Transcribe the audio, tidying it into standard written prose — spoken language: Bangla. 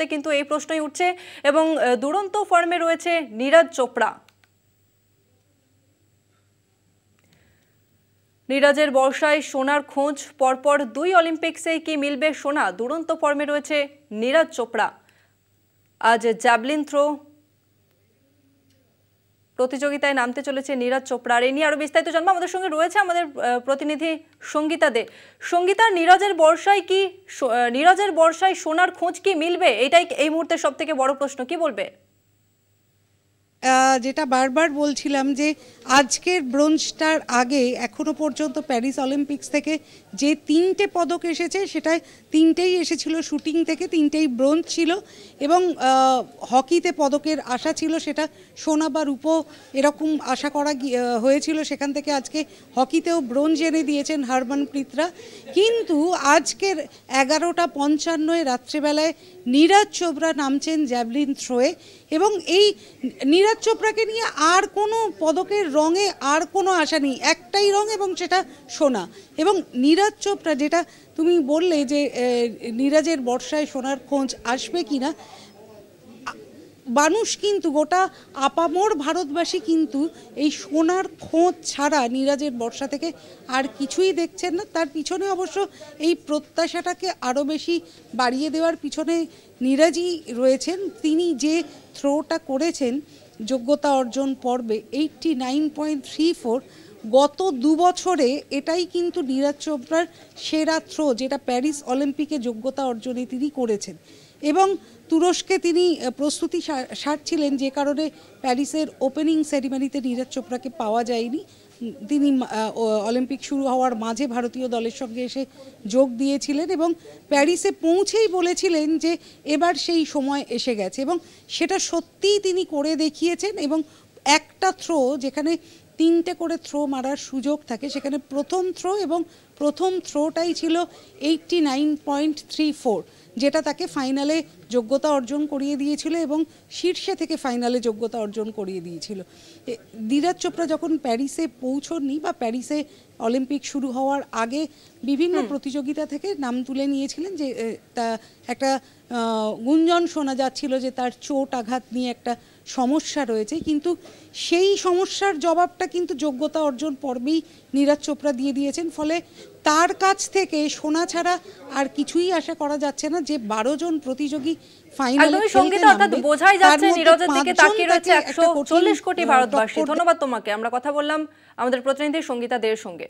মুহূর্তে কিন্তু এই প্রশ্নই উঠছে এবং দুরন্ত ফর্মে রয়েছে নীরজ চোপড়া। নীরজের বর্ষায় সোনার খোঁজ, পরপর 2 অলিম্পিক্সে কি মিলবে সোনা? দুরন্ত ফর্মে রয়েছে নীরজ চোপড়া। আজ জ্যাভলিন থ্রো প্রতিযোগিতায় নামতে চলেছে নীরজ চোপড়া। আর এই নিয়ে আরো বিস্তারিত জানবো, আমাদের সঙ্গে রয়েছে আমাদের প্রতিনিধি সঙ্গীতা দে। সঙ্গীতা, নীরজের বর্ষায় সোনার খোঁজ কি মিলবে, এটাই এই মুহূর্তে সব থেকে বড় প্রশ্ন, কি বলবে? যেটা বারবার বলছিলাম যে আজকের ব্রোঞ্জটার আগে এখনো পর্যন্ত প্যারিস অলিম্পিক্স থেকে যে 3টে পদক এসেছে সেটাই 3টেই এসেছিল শুটিং থেকে, 3টেই ব্রোঞ্জ ছিল এবং হকিতে পদকের আশা ছিল, সেটা সোনা বা রূপো এরকম আশা করা হয়েছিল, সেখান থেকে আজকে হকিতেও ব্রোঞ্জ এনে দিয়েছেন হরমনপ্রীতরা। কিন্তু আজকের 11:55 রাত্রেবেলায় নীরজ চোপড়া নামছেন জ্যাভলিন থ্রোয়ে এবং এই নীরজ চোপড়াকে নিয়ে আর কোনো পদকের রঙে আর কোনো আশা নেই, একটাই রং এবং সেটা সোনা। এবং নীরজ চোপড়া, যেটা তুমি বললে যে নীরজের বর্ষায় সোনার খোঁজ আসবে কিনা, মানুষ কিন্তু গোটা আপামর ভারতবাসী কিন্তু এই সোনার খোঁজ ছাড়া নীরজের বর্ষা থেকে আর কিছুই দেখছেন না। তার পিছনে অবশ্য এই প্রত্যাশাটাকে আরও বেশি বাড়িয়ে দেওয়ার পিছনে নীরজই রয়েছেন। তিনি যে থ্রোটা করেছেন যোগ্যতা অর্জন পর্বে 89.34, গত 2 বছরে এটাই কিন্তু নীরজ চোপড়ার সেরা থ্রো, যেটা প্যারিস অলিম্পিকে যোগ্যতা অর্জনে তিনি করেছেন। এবং তুরস্কে তিনি প্রস্তুতি সারছিলেন, যে কারণে প্যারিসের ওপেনিং সেরিমনিতে নীরজ চোপড়াকে পাওয়া যায়নি। তিনি অলিম্পিক শুরু হওয়ার মাঝে ভারতীয় দলের সঙ্গে এসে যোগ দিয়েছিলেন এবং প্যারিসে পৌঁছেই বলেছিলেন যে এবার সেই সময় এসে গেছে এবং সেটা সত্যিই তিনি করে দেখিয়েছেন। এবং একটা থ্রো, যেখানে 3টে করে থ্রো মারার সুযোগ থাকে, সেখানে প্রথম থ্রো এবং প্রথম থ্রোটাই ছিল 89.34, যেটা তাকে ফাইনালে যোগ্যতা অর্জন করিয়ে দিয়েছিল এবং শীর্ষে থেকে ফাইনালে যোগ্যতা অর্জন করিয়ে দিয়েছিল। নীরজ চোপড়া যখন প্যারিসে পৌঁছননি বা প্যারিসে অলিম্পিক শুরু হওয়ার আগে বিভিন্ন প্রতিযোগিতা থেকে নাম তুলে নিয়েছিলেন, যে তা একটা গুঞ্জন শোনা যাচ্ছিল যে তার চোট আঘাত নিয়ে একটা সমস্যা রয়েছে, কিন্তু সেই সমস্যার জবাবটা কিন্তু যোগ্যতা অর্জন পর্বেই নীরজ চোপড়া দিয়ে দিয়েছেন। ফলে তার কাছ থেকে সোনা ছাড়া আর কিছুই আশা করা যাচ্ছে না। যে 12 জন প্রতিযোগী ফাইনালে খেলতে নামবে, বোঝাই যাচ্ছে নীরজের দিকে তাকিয়ে রয়েছে 140 কোটি ভারতবাসী। ধন্যবাদ তোমাকে। আমরা কথা বললাম আমাদের প্রতিনিধি সঙ্গীতা দের সঙ্গে।